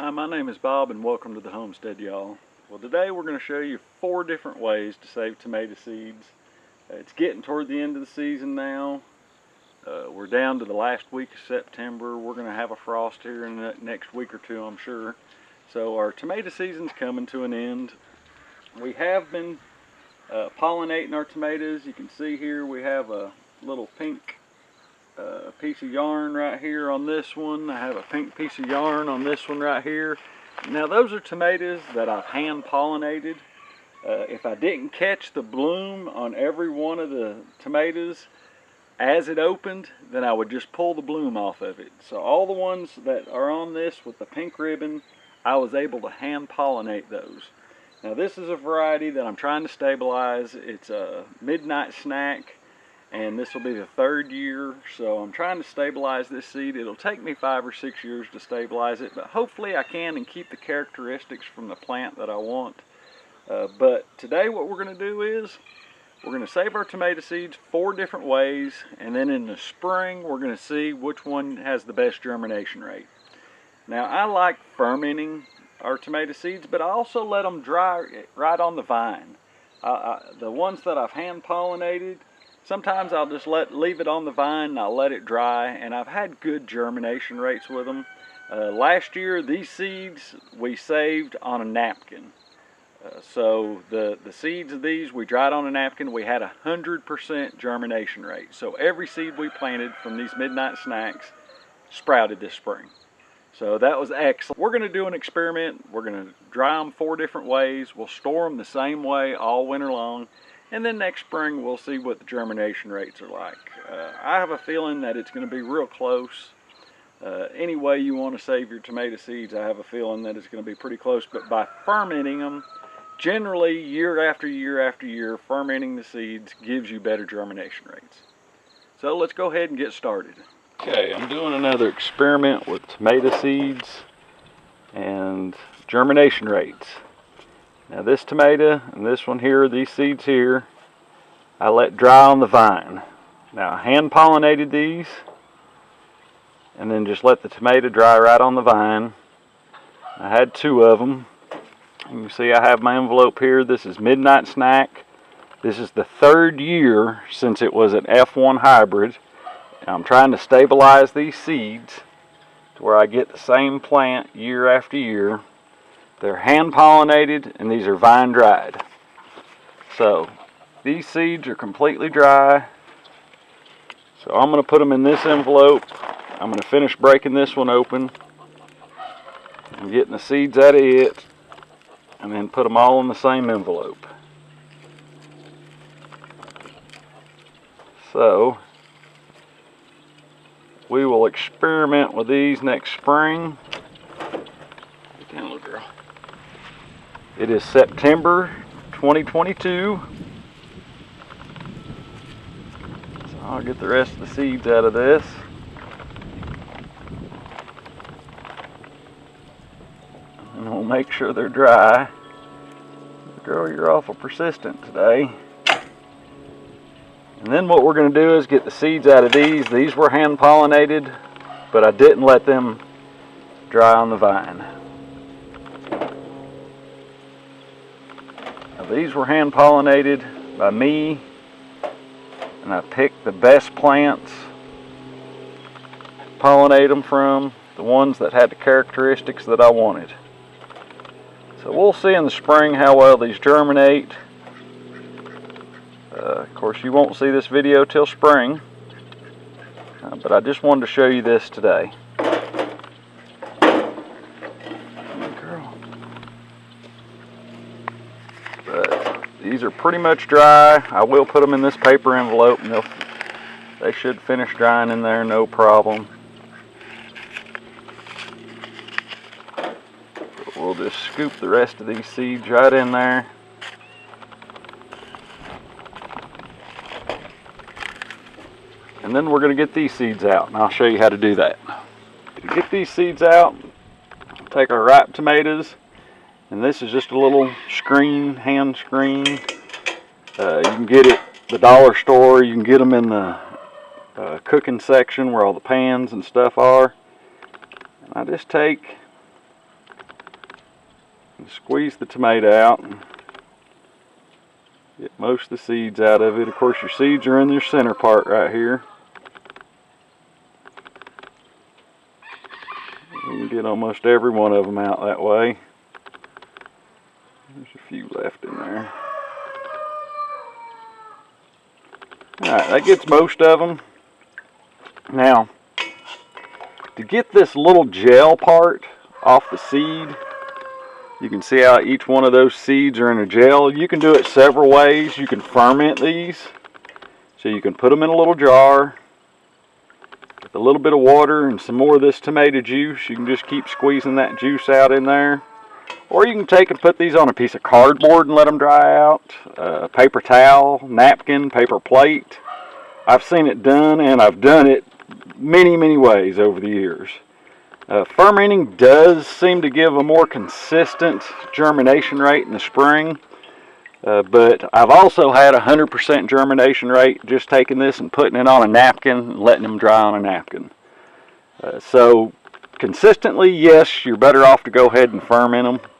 Hi, my name is Bob and welcome to the homestead, y'all. Well, today we're going to show you 4 different ways to save tomato seeds. It's getting toward the end of the season now. We're down to the last week of September. We're going to have a frost here in the next week or two, I'm sure. So our tomato season's coming to an end. We have been pollinating our tomatoes. You can see here we have a little pink piece of yarn right here on this one. I have a pink piece of yarn on this one right here. Now those are tomatoes that I've hand pollinated. If I didn't catch the bloom on every one of the tomatoes as it opened, then I would just pull the bloom off of it. So all the ones that are on this with the pink ribbon, I was able to hand pollinate those. Now this is a variety that I'm trying to stabilize. It's a midnight snack, and this will be the 3rd year, so I'm trying to stabilize this seed. It'll take me 5 or 6 years to stabilize it, but hopefully I can and keep the characteristics from the plant that I want. But today what we're going to do is we're going to save our tomato seeds 4 different ways, and then in the spring we're going to see which one has the best germination rate. Now I like fermenting our tomato seeds, but I also let them dry right on the vine. The ones that I've hand pollinated, sometimes I'll just leave it on the vine and I'll let it dry, and I've had good germination rates with them. Last year these seeds we saved on a napkin. So the seeds of these we dried on a napkin. We had 100% germination rate. So every seed we planted from these midnight snacks sprouted this spring. So that was excellent. We're going to do an experiment. We're going to dry them 4 different ways. We'll store them the same way all winter long. And then next spring we'll see what the germination rates are like. I have a feeling that it's going to be real close. Any way you want to save your tomato seeds, I have a feeling that it's going to be pretty close. But by fermenting them, generally year after year after year, fermenting the seeds gives you better germination rates. So let's go ahead and get started. Okay, I'm doing another experiment with tomato seeds and germination rates. Now this tomato and this one here, these seeds here, I let dry on the vine. Now I hand pollinated these and then just let the tomato dry right on the vine. I had 2 of them. You can see I have my envelope here. This is Midnight Snack. This is the 3rd year since it was an F1 hybrid. I'm trying to stabilize these seeds to where I get the same plant year after year. They're hand pollinated and these are vine dried. So these seeds are completely dry. So I'm going to put them in this envelope. I'm going to finish breaking this one open and getting the seeds out of it, and then put them all in the same envelope. So we will experiment with these next spring. Get down, little girl. It is September 2022. So I'll get the rest of the seeds out of this. And we'll make sure they're dry. Girl, you're awful persistent today. And then what we're going to do is get the seeds out of these. These were hand pollinated, but I didn't let them dry on the vine. Now these were hand pollinated by me, and I picked the best plants, pollinate them from, the ones that had the characteristics that I wanted. So we'll see in the spring how well these germinate. Of course, you won't see this video till spring, but I just wanted to show you this today. Girl. But these are pretty much dry. I will put them in this paper envelope, and they should finish drying in there, no problem. But we'll just scoop the rest of these seeds right in there. And then we're going to get these seeds out, and I'll show you how to do that. To get these seeds out, take our ripe tomatoes, and this is just a little screen, hand screen. You can get it at the dollar store. You can get them in the cooking section where all the pans and stuff are. And I just take Squeeze the tomato out. Get most of the seeds out of it. Of course, your seeds are in their center part right here. You can get almost every one of them out that way. There's a few left in there. Alright, that gets most of them. Now, to get this little gel part off the seed, you can see how each one of those seeds are in a gel. You can do it several ways. You can ferment these. So you can put them in a little jar with a little bit of water and some more of this tomato juice. You can just keep squeezing that juice out in there. Or you can take and put these on a piece of cardboard and let them dry out. Paper towel, napkin, paper plate. I've seen it done, and I've done it many, many ways over the years. Fermenting does seem to give a more consistent germination rate in the spring, but I've also had 100% germination rate just taking this and putting it on a napkin and letting them dry on a napkin. So consistently, yes, you're better off to go ahead and ferment them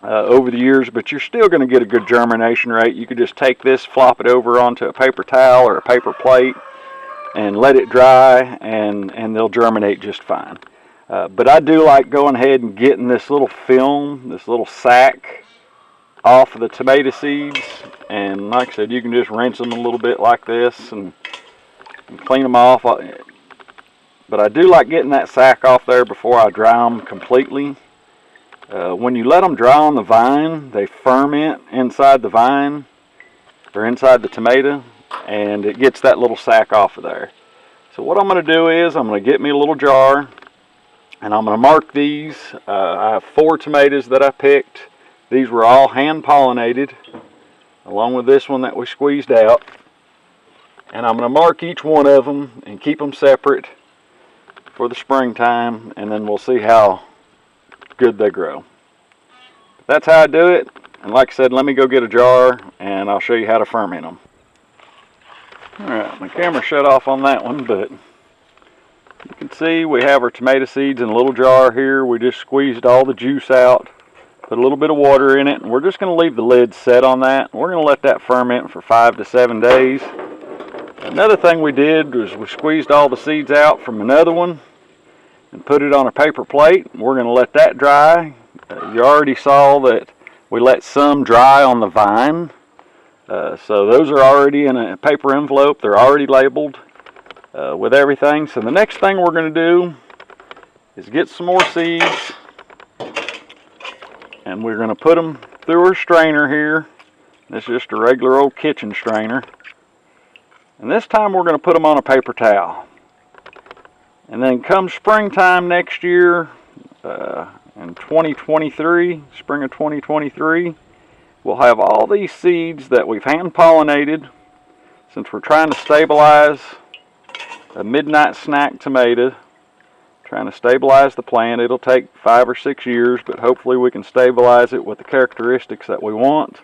over the years, but you're still going to get a good germination rate. You could just take this, flop it over onto a paper towel or a paper plate, and let it dry, and they'll germinate just fine. But I do like going ahead and getting this little film, this little sack off of the tomato seeds. And like I said, you can just rinse them a little bit like this and clean them off. But I do like getting that sack off there before I dry them completely. When you let them dry on the vine, they ferment inside the vine or inside the tomato, and it gets that little sack off of there. So what I'm going to do is I'm going to get me a little jar, and I'm going to mark these. I have 4 tomatoes that I picked. These were all hand pollinated, along with this one that we squeezed out. And I'm going to mark each one of them and keep them separate for the springtime, and then we'll see how good they grow. But that's how I do it. And like I said, let me go get a jar and I'll show you how to ferment them. Alright, my camera shut off on that one, but you can see we have our tomato seeds in a little jar here. We just squeezed all the juice out, put a little bit of water in it, and we're just going to leave the lid set on that. We're going to let that ferment for 5 to 7 days. Another thing we did was we squeezed all the seeds out from another one and put it on a paper plate. We're going to let that dry. You already saw that we let some dry on the vine. So those are already in a paper envelope. They're already labeled with everything. So the next thing we're going to do is get some more seeds, and we're going to put them through our strainer here. This is just a regular old kitchen strainer. And this time we're going to put them on a paper towel. And then come springtime next year, in 2023, spring of 2023, we'll have all these seeds that we've hand pollinated. Since we're trying to stabilize a midnight snack tomato, trying to stabilize the plant, it'll take 5 or 6 years, but hopefully we can stabilize it with the characteristics that we want.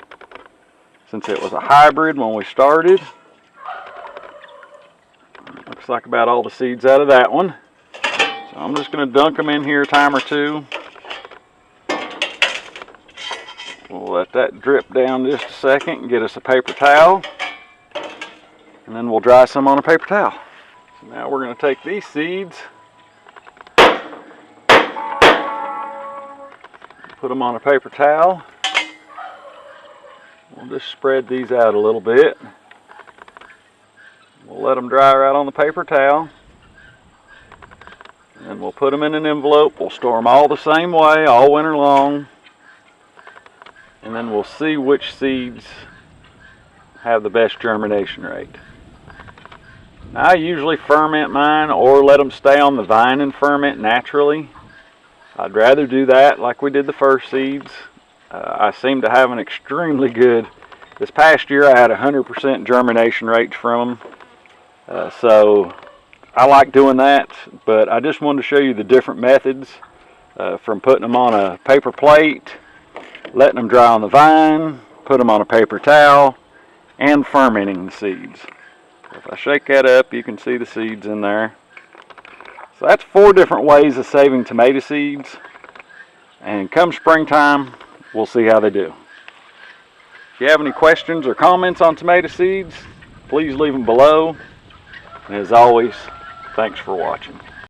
Since it was a hybrid when we started. Looks like about all the seeds out of that one. So I'm just going to dunk them in here a time or two. We'll let that drip down just a second and get us a paper towel. And then we'll dry some on a paper towel. So now we're going to take these seeds, put them on a paper towel. We'll just spread these out a little bit. We'll let them dry right on the paper towel. And then we'll put them in an envelope. We'll store them all the same way all winter long. And then we'll see which seeds have the best germination rate. Now, I usually ferment mine or let them stay on the vine and ferment naturally. I'd rather do that like we did the first seeds. I seem to have an extremely good, this past year I had 100% germination rates from them. So I like doing that, but I just wanted to show you the different methods from putting them on a paper plate, letting them dry on the vine, put them on a paper towel, and fermenting the seeds. If I shake that up, you can see the seeds in there. So that's 4 different ways of saving tomato seeds. And come springtime, we'll see how they do. If you have any questions or comments on tomato seeds, please leave them below. And as always, thanks for watching.